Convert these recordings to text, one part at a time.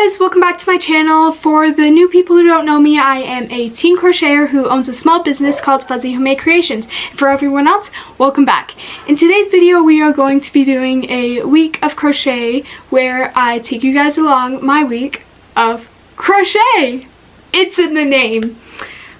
guys, welcome back to my channel. For the new people who don't know me, I am a teen crocheter who owns a small business called Fuzzy Homemade Creations. And for everyone else, welcome back. In today's video, we are going to be doing a week of crochet where I take you guys along my week of crochet. It's in the name.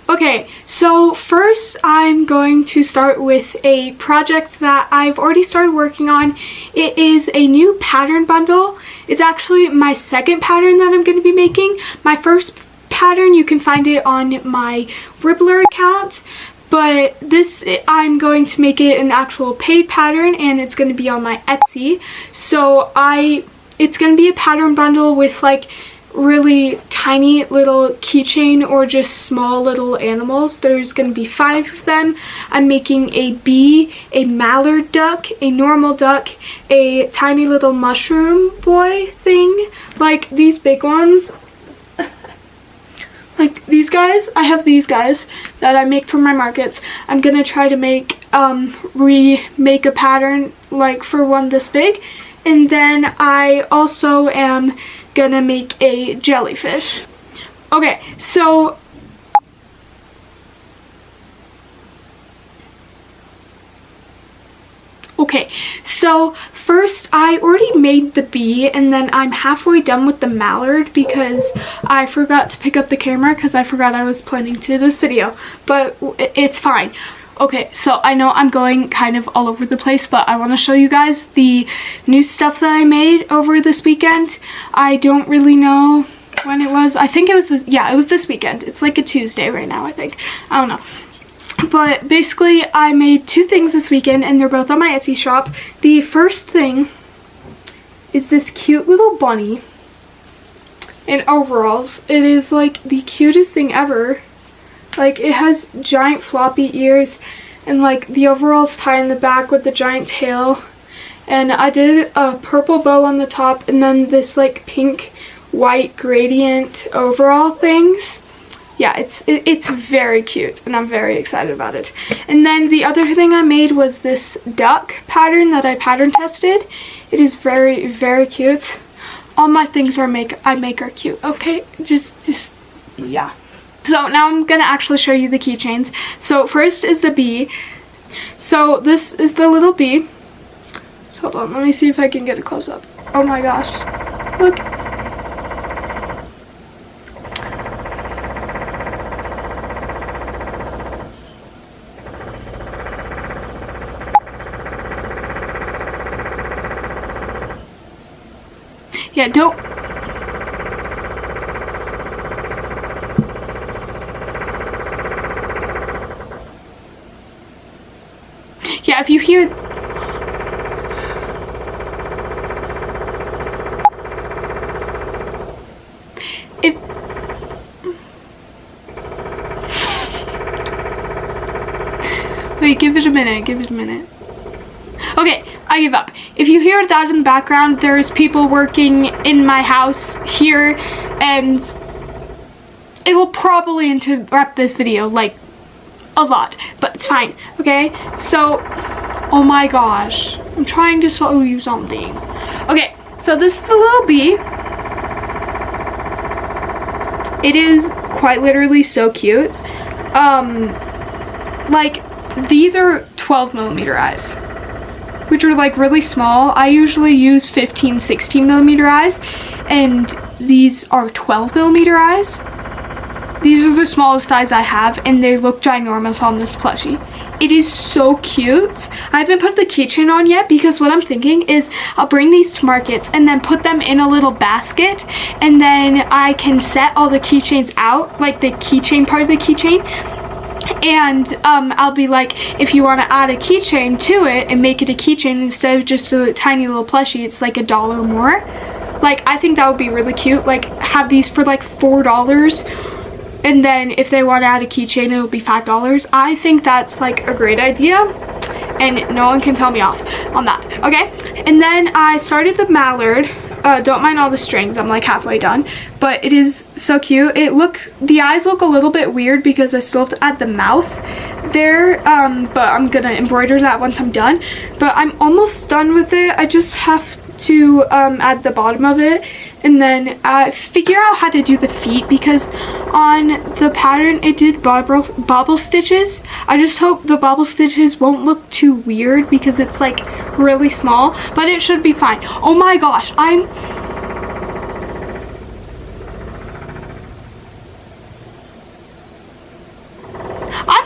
Okay, so first I'm going to start with a project that I've already started working on. It is a new pattern bundle. It's actually my second pattern that I'm going to be making. My first pattern, you can find it on my Ribblr account, but this, I'm going to make it an actual paid pattern and it's going to be on my Etsy. So it's going to be a pattern bundle with like really tiny little keychain or just small little animals. There's going to be 5 of them. I'm making a bee, a mallard duck, a normal duck, a tiny little mushroom boy thing, like these big ones. Like these guys, I have these guys that I make for my markets. I'm gonna try to make remake a pattern like for one this big, and then I also am gonna make a jellyfish. Okay, so first I already made the bee, and then I'm halfway done with the mallard because I forgot to pick up the camera because I forgot I was planning to do this video, but it's fine. Okay, so I know I'm going kind of all over the place, but I want to show you guys the new stuff that I made over this weekend. I don't really know when it was. I think it was it was this weekend. It's like a Tuesday right now, I think. I don't know. But basically, I made 2 things this weekend, and they're both on my Etsy shop. The first thing is this cute little bunny in overalls. It is like the cutest thing ever. Like, it has giant floppy ears and like the overalls tie in the back with the giant tail. And I did a purple bow on the top and then this like pink white gradient overall things. Yeah, it's very cute and I'm very excited about it. And then the other thing I made was this duck pattern that I pattern tested. It is very, very cute. All my things I make are cute, okay? Just yeah. So now I'm gonna actually show you the keychains. So first is the bee. So this is the little bee. So hold on, let me see if I can get a close up. Oh my gosh, look. Yeah, don't. Yeah, if you hear... Wait, give it a minute. Okay, I give up. If you hear that in the background, there's people working in my house here, and it will probably interrupt this video, like, a lot, but it's fine. Okay, so oh my gosh, I'm trying to show you something. Okay, so this is the little bee. It is quite literally so cute. Like these are 12mm eyes, which are like really small. I usually use 15-16mm eyes, and these are 12mm eyes. These are the smallest eyes I have, and they look ginormous on this plushie. It is so cute. I haven't put the keychain on yet because what I'm thinking is I'll bring these to markets and then put them in a little basket, and then I can set all the keychains out, like the keychain part of the keychain. And I'll be like, if you want to add a keychain to it and make it a keychain instead of just a tiny little plushie, it's like $1 more. Like, I think that would be really cute. Like, have these for like $4. And then if they want to add a keychain, it'll be $5. I think that's like a great idea, and no one can tell me off on that. Okay, and then I started the mallard. Don't mind all the strings, I'm like halfway done, but it is so cute. The eyes look a little bit weird because I still have to add the mouth there, but I'm gonna embroider that once I'm done. But I'm almost done with it. I just have to add the bottom of it, and then figure out how to do the feet, because on the pattern it did bobble stitches. I just hope the bobble stitches won't look too weird because it's like really small, but it should be fine. Oh my gosh, I'm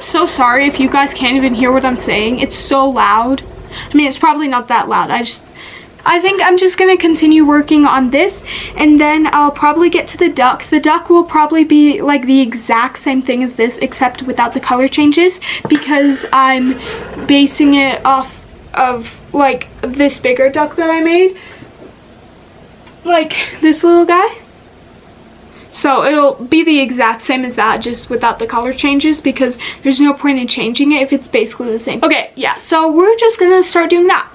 so sorry if you guys can't even hear what I'm saying. It's so loud. I mean, it's probably not that loud. I think I'm just gonna continue working on this, and then I'll probably get to the duck. The duck will probably be like the exact same thing as this, except without the color changes, because I'm basing it off of like this bigger duck that I made, like this little guy. So it'll be the exact same as that, just without the color changes, because there's no point in changing it if it's basically the same. Okay, yeah, so we're just gonna start doing that.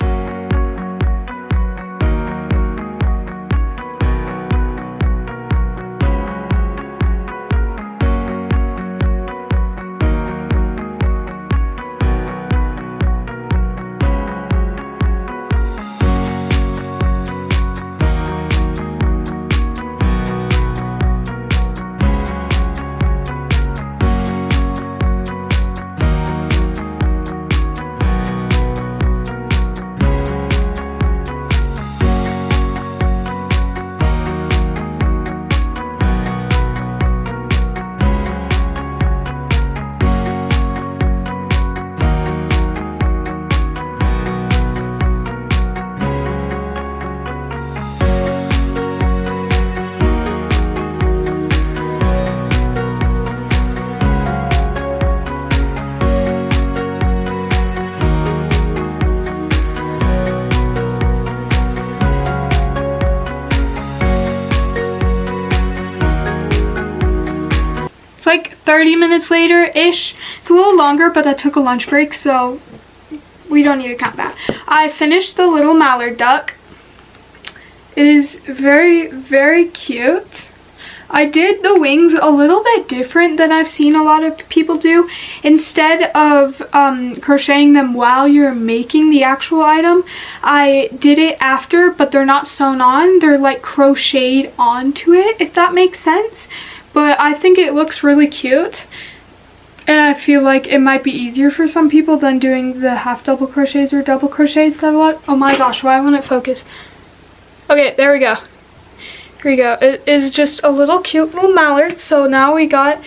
It's like 30 minutes later-ish. It's a little longer, but I took a lunch break, so we don't need to count that. I finished the little mallard duck. It is very, very cute. I did the wings a little bit different than I've seen a lot of people do. Instead of crocheting them while you're making the actual item, I did it after, but they're not sewn on. They're like crocheted onto it, if that makes sense. But I think it looks really cute, and I feel like it might be easier for some people than doing the half double crochets or double crochets that a lot. Oh my gosh, why won't it focus? Okay, there we go. Here we go. It is just a little cute little mallard. So now we got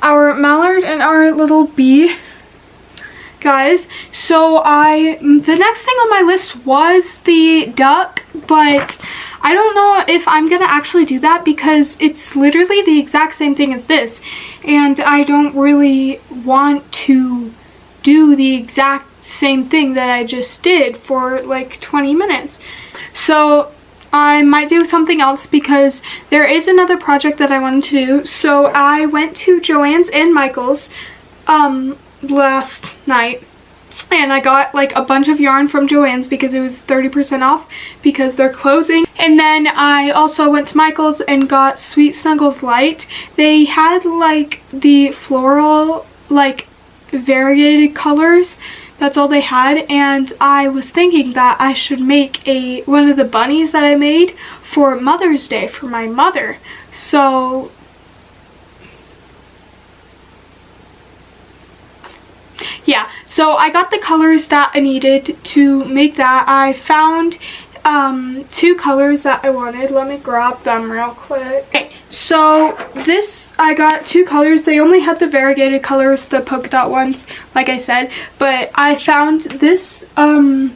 our mallard and our little bee, guys. So the next thing on my list was the duck, but I don't know if I'm gonna actually do that because it's literally the exact same thing as this, and I don't really want to do the exact same thing that I just did for like 20 minutes. So I might do something else because there is another project that I wanted to do. So I went to Joann's and Michael's last night, and I got like a bunch of yarn from Joann's because it was 30% off because they're closing. And then I also went to Michael's and got Sweet Snuggles Light. They had like the floral, like variegated colors. That's all they had, and I was thinking that I should make one of the bunnies that I made for Mother's Day for my mother. So yeah, so I got the colors that I needed to make that. I found two colors that I wanted. Let me grab them real quick. Okay, so this, I got two colors. They only had the variegated colors, the polka dot ones, like I said, but I found this, yeah,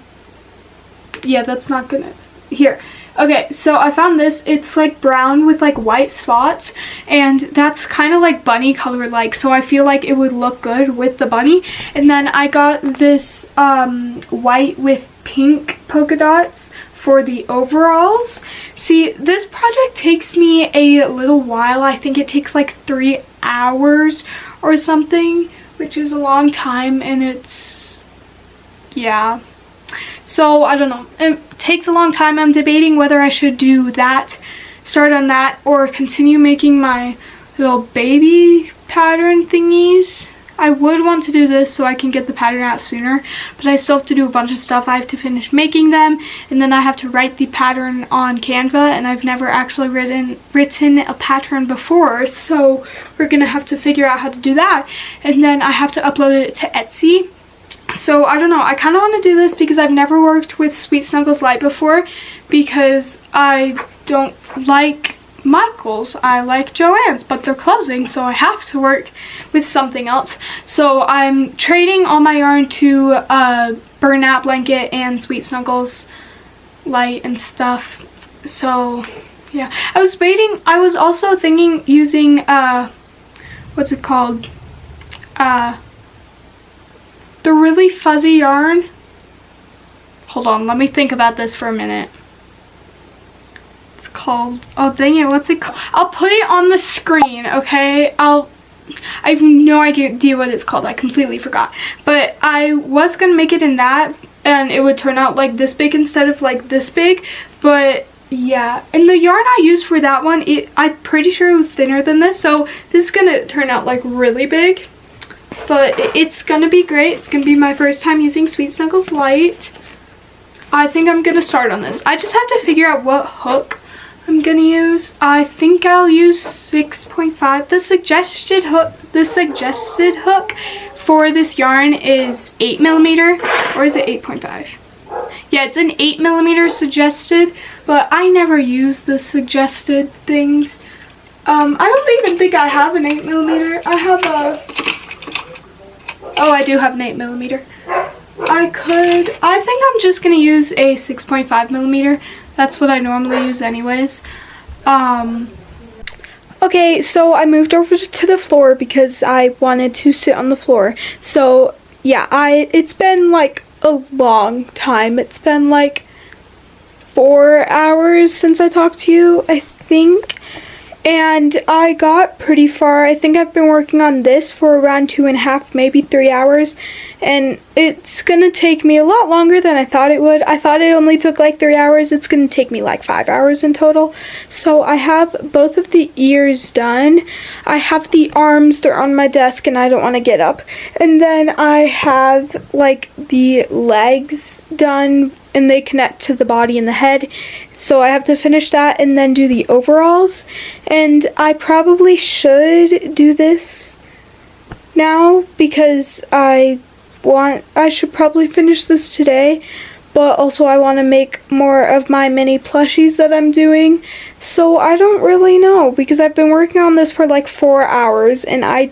that's not gonna, here. Okay, so I found this. It's like brown with like white spots, and that's kind of like bunny color like, so I feel like it would look good with the bunny. And then I got this white with pink polka dots for the overalls. See, this project takes me a little while. I think it takes like 3 hours or something, which is a long time, and it's, yeah. So, I don't know. It takes a long time. I'm debating whether I should do that, start on that, or continue making my little baby pattern thingies. I would want to do this so I can get the pattern out sooner, but I still have to do a bunch of stuff. I have to finish making them, and then I have to write the pattern on Canva, and I've never actually written a pattern before, so we're gonna have to figure out how to do that. And then I have to upload it to Etsy. So I don't know, I kind of want to do this because I've never worked with Sweet Snuggles Light before, because I don't like Michael's, I like Joann's, but they're closing, so I have to work with something else. So I'm trading all my yarn to Burnout Blanket and Sweet Snuggles Light and stuff. So yeah, I was also thinking using what's it called, the really fuzzy yarn. Hold on, let me think about this for a minute. It's called, oh dang it, what's it called? I'll put it on the screen, okay? I have no idea what it's called. I completely forgot. But I was gonna make it in that, and it would turn out like this big instead of like this big. But yeah, and the yarn I used for that one, I'm pretty sure it was thinner than this, so this is gonna turn out like really big. But it's gonna be great. It's gonna be my first time using Sweet Snuggles Light. I think I'm gonna start on this. I just have to figure out what hook I'm gonna use. I think I'll use 6.5. The suggested hook for this yarn is 8mm, or is it 8.5? Yeah, it's an 8mm suggested, but I never use the suggested things. I don't even think I have an 8mm. I have a, oh, I do have an 8mm. I think I'm just gonna use a 6.5mm. That's what I normally use anyways. Okay, so I moved over to the floor because I wanted to sit on the floor. So yeah, it's been like a long time. It's been like 4 hours since I talked to you, I think. And I got pretty far. I think I've been working on this for around 2.5, maybe 3 hours. And it's gonna take me a lot longer than I thought it would. I thought it only took like 3 hours. It's gonna take me like 5 hours in total. So I have both of the ears done. I have the arms, they're on my desk and I don't want to get up. And then I have like the legs done, and they connect to the body and the head. So I have to finish that and then do the overalls. And I probably should do this now because I should probably finish this today. But also I want to make more of my mini plushies that I'm doing. So I don't really know because I've been working on this for like 4 hours and I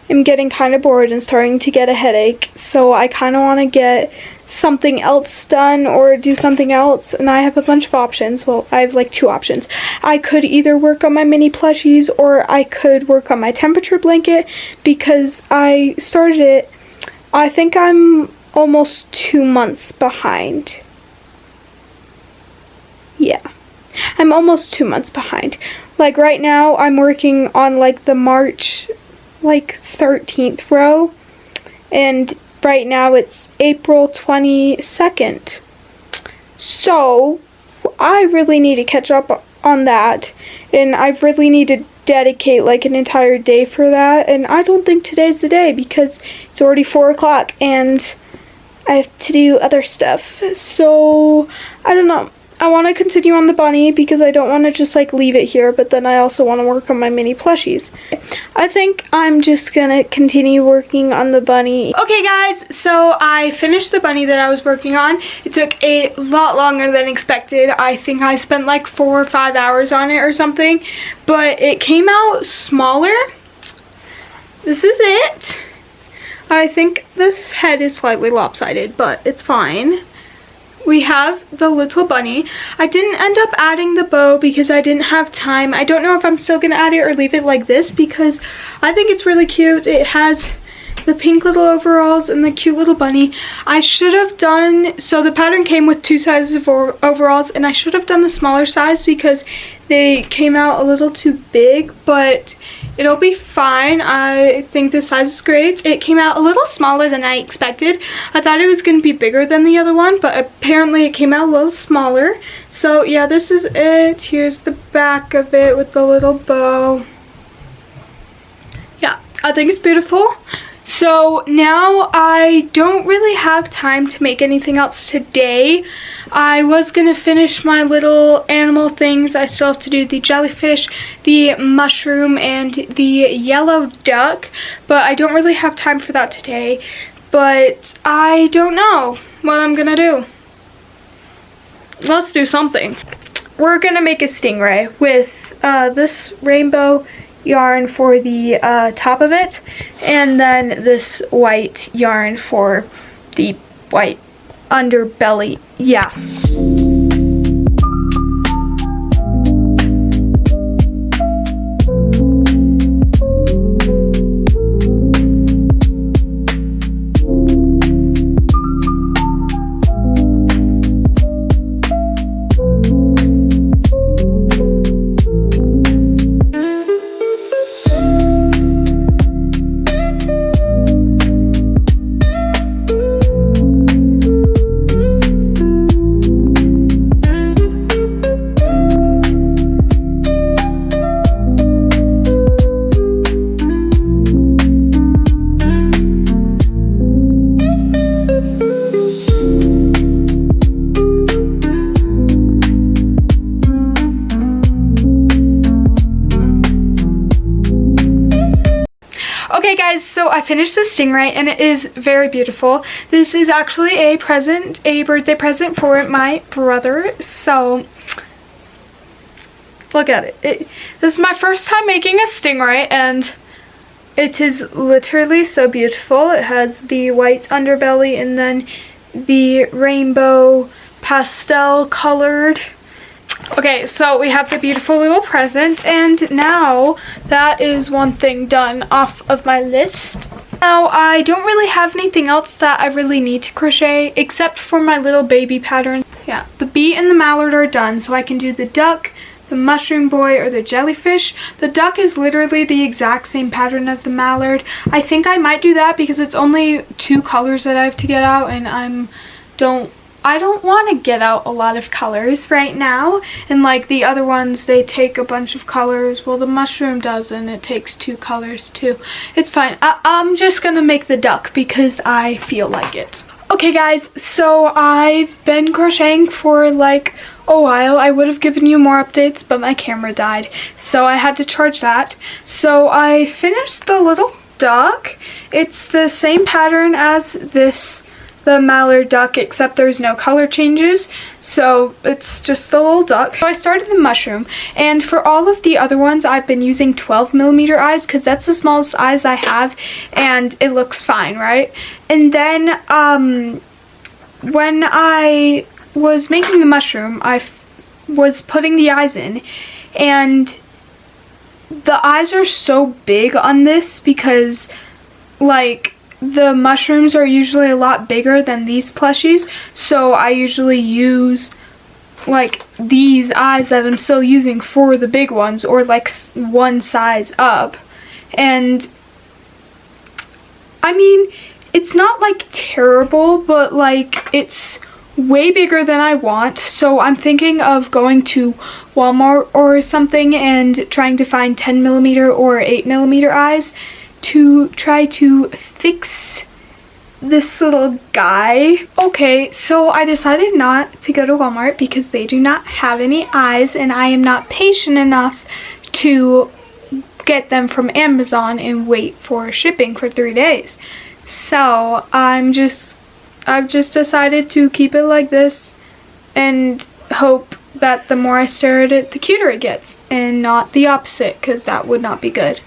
am getting kind of bored and starting to get a headache. So I kind of want to get something else done or do something else, and I have a bunch of options. Well, I have like 2 options. I could either work on my mini plushies or I could work on my temperature blanket because I started it. I think I'm almost 2 months behind. Yeah, I'm almost 2 months behind. Like right now I'm working on like the March like 13th row, and right now it's April 22nd. So I really need to catch up on that, and I really need to dedicate like an entire day for that, and I don't think today's the day because it's already 4 o'clock and I have to do other stuff. So I don't know. I want to continue on the bunny because I don't want to just like leave it here, but then I also want to work on my mini plushies. I think I'm just gonna continue working on the bunny. Okay guys, so I finished the bunny that I was working on. It took a lot longer than expected. I think I spent like 4 or 5 hours on it or something, but it came out smaller. This is it. I think this head is slightly lopsided, but it's fine. We have the little bunny. I didn't end up adding the bow because I didn't have time. I don't know if I'm still going to add it or leave it like this because I think it's really cute. It has the pink little overalls and the cute little bunny. I should have done, so the pattern came with 2 sizes of overalls, and I should have done the smaller size because they came out a little too big, but it'll be fine. I think the size is great. It came out a little smaller than I expected. I thought it was going to be bigger than the other one, but apparently it came out a little smaller. So yeah, this is it. Here's the back of it with the little bow. Yeah, I think it's beautiful. So now I don't really have time to make anything else today. I was gonna finish my little animal things. I still have to do the jellyfish, the mushroom, and the yellow duck, but I don't really have time for that today. But I don't know what I'm gonna do. Let's do something. We're gonna make a stingray with this rainbow yarn for the top of it, and then this white yarn for the white underbelly. Yeah. Okay guys, so I finished the stingray and it is very beautiful. This is actually a present, a birthday present for my brother. So look at it. This is my first time making a stingray and it is literally so beautiful. It has the white underbelly and then the rainbow pastel colored. Okay, so we have the beautiful little present, and now that is one thing done off of my list. Now, I don't really have anything else that I really need to crochet except for my little baby pattern. Yeah, the bee and the mallard are done, so I can do the duck, the mushroom boy, or the jellyfish. The duck is literally the exact same pattern as the mallard. I think I might do that because it's only 2 colors that I have to get out, and I don't want to get out a lot of colors right now, and like the other ones, they take a bunch of colors. Well, the mushroom doesn't. It takes 2 colors too. It's fine. I'm just gonna make the duck because I feel like it. Okay guys, so I've been crocheting for like a while. I would have given you more updates, but my camera died, so I had to charge that. So I finished the little duck. It's the same pattern as the mallard duck, except there's no color changes, so it's just the little duck. So I started the mushroom, and for all of the other ones I've been using 12mm eyes because that's the smallest eyes I have and it looks fine, right? And then when I was making the mushroom, I was putting the eyes in, and the eyes are so big on this because like the mushrooms are usually a lot bigger than these plushies, so I usually use like these eyes that I'm still using for the big ones, or like one size up. And I mean, it's not like terrible, but like it's way bigger than I want, so I'm thinking of going to Walmart or something and trying to find 10mm or 8mm eyes to try to fix this little guy. Okay, so I decided not to go to Walmart because they do not have any eyes, and I am not patient enough to get them from Amazon and wait for shipping for 3 days. So I've just decided to keep it like this and hope that the more I stare at it, the cuter it gets, and not the opposite, because that would not be good.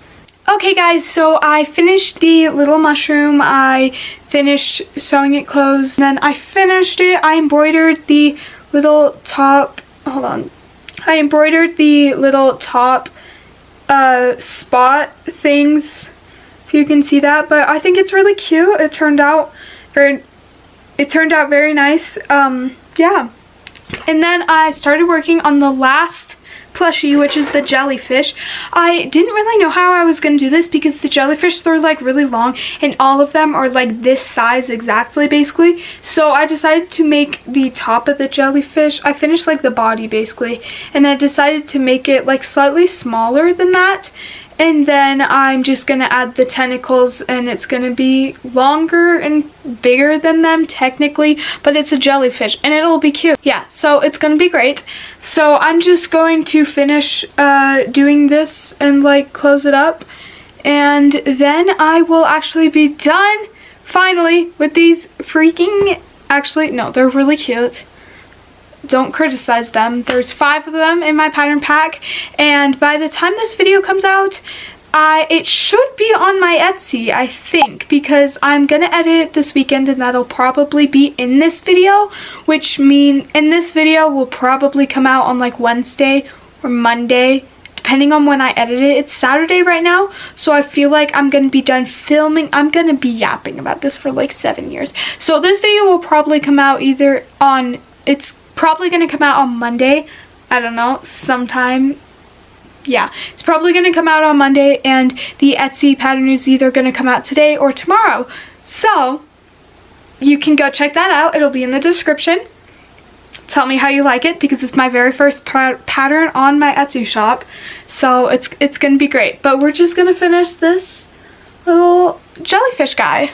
Okay guys, so I finished the little mushroom. I finished sewing it closed, then I finished it. I embroidered the little top, hold on. I embroidered the little top spot things, if you can see that, but I think it's really cute. It turned out very nice. Yeah. And then I started working on the last plushie, which is the jellyfish. I didn't really know how I was going to do this because the jellyfish, they're like really long and all of them are like this size exactly, basically. So I decided to make the top of the jellyfish, I finished like the body basically, and I decided to make it like slightly smaller than that. And then I'm just gonna add the tentacles, and it's gonna be longer and bigger than them technically, but it's a jellyfish and it'll be cute. Yeah, so it's gonna be great. So I'm just going to finish doing this and like close it up, and then I will actually be done finally with these freaking, actually no, they're really cute. Don't criticize them. There's 5 of them in my pattern pack, and by the time this video comes out, it should be on my Etsy, I think, because I'm gonna edit it this weekend, and that'll probably be in this video, which means in this video will probably come out on like Wednesday or Monday, depending on when I edit it. It's Saturday right now, so I feel like I'm gonna be done filming. I'm gonna be yapping about this for like 7 years. So this video will probably come out either on, it's probably gonna come out on Monday, I don't know, sometime. Yeah, it's probably gonna come out on Monday, and the Etsy pattern is either gonna come out today or tomorrow, so you can go check that out. It'll be in the description. Tell me how you like it, because it's my very first pattern on my Etsy shop, so it's gonna be great. But we're just gonna finish this little jellyfish guy.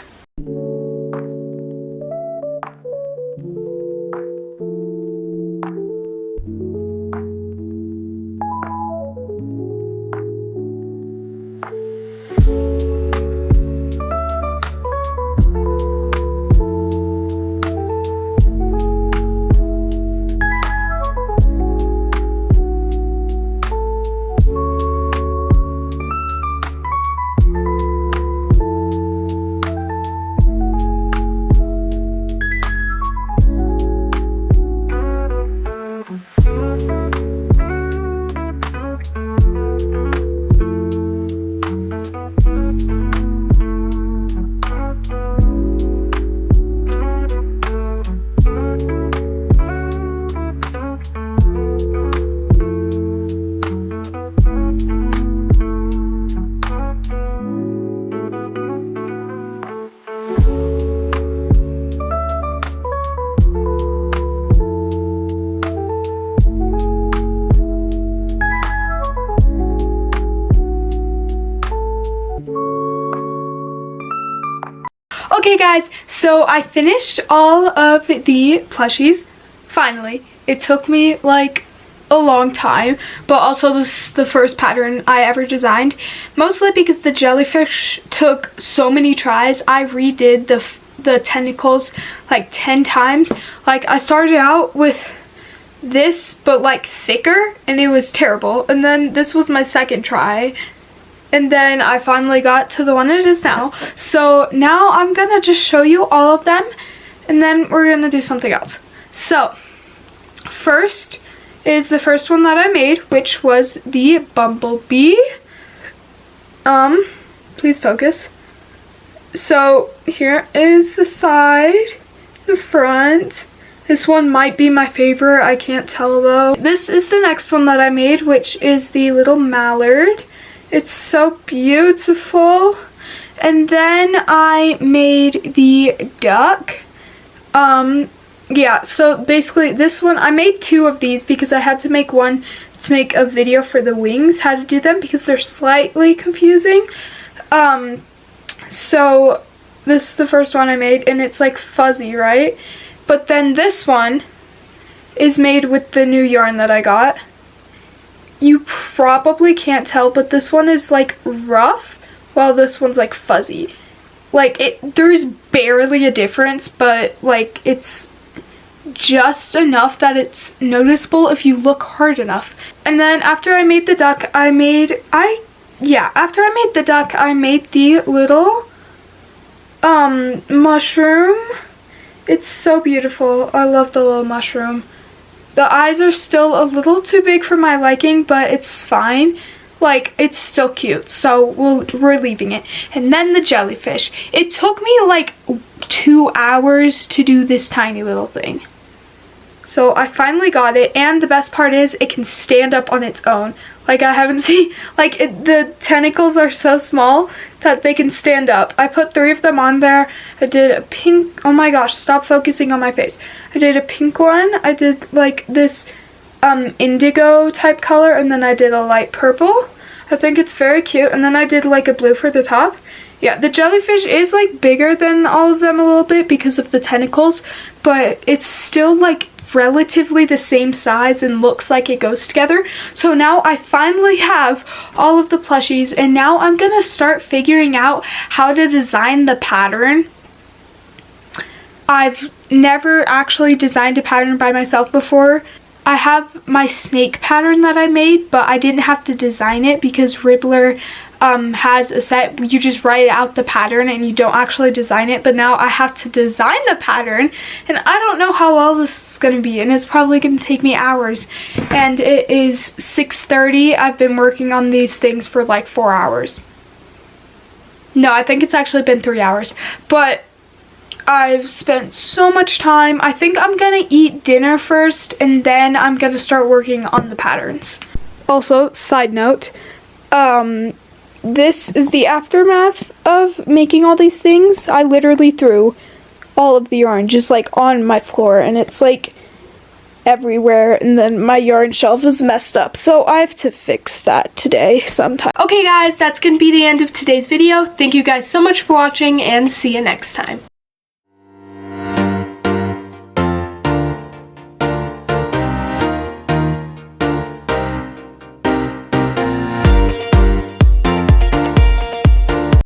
Okay guys, so I finished all of the plushies, finally. It took me like a long time, but also this is the first pattern I ever designed, mostly because the jellyfish took so many tries. I redid the tentacles like 10 times. Like, I started out with this but like thicker, and it was terrible, and then this was my second try, and then I finally got to the one it is now. So now I'm gonna just show you all of them, and then we're gonna do something else. So first is the first one that I made, which was the bumblebee. Please focus. So here is the side, the front. This one might be my favorite, I can't tell though. This is the next one that I made, which is the little mallard. It's so beautiful. And then I made the duck. Yeah, so basically this one, I made 2 of these because I had to make one to make a video for the wings, how to do them, because they're slightly confusing. So this is the first one I made, and it's like fuzzy, right? But then this one is made with the new yarn that I got. You probably can't tell, but this one is like rough, while this one's like fuzzy. Like, there's barely a difference, but like it's just enough that it's noticeable if you look hard enough. And then after I made the duck, I made the little mushroom. It's so beautiful. I love the little mushroom. The eyes are still a little too big for my liking, but it's fine. Like, it's still cute, so we're leaving it. And then the jellyfish. It took me like 2 hours to do this tiny little thing. So I finally got it, and the best part is it can stand up on its own. Like, I haven't seen, like, the tentacles are so small that they can stand up. I put 3 of them on there. I did a pink, oh my gosh, stop focusing on my face. I did a pink one. I did like this indigo type color, and then I did a light purple. I think it's very cute. And then I did like a blue for the top. Yeah, the jellyfish is like bigger than all of them a little bit because of the tentacles, but it's still like relatively the same size and looks like it goes together. So now I finally have all of the plushies, and now I'm gonna start figuring out how to design the pattern. I've never actually designed a pattern by myself before. I have my snake pattern that I made, but I didn't have to design it because Ribblr has a set. You just write out the pattern and you don't actually design it. But now I have to design the pattern, and I don't know how well this is going to be, and it's probably going to take me hours. And it is 6:30. I've been working on these things for like 4 hours. No, I think it's actually been 3 hours. But I've spent so much time. I think I'm gonna eat dinner first, and then I'm gonna start working on the patterns. Also, side note, this is the aftermath of making all these things. I literally threw all of the yarn just like on my floor, and it's like everywhere, and then my yarn shelf is messed up, so I have to fix that today sometime. Okay guys, that's gonna be the end of today's video. Thank you guys so much for watching, and see you next time.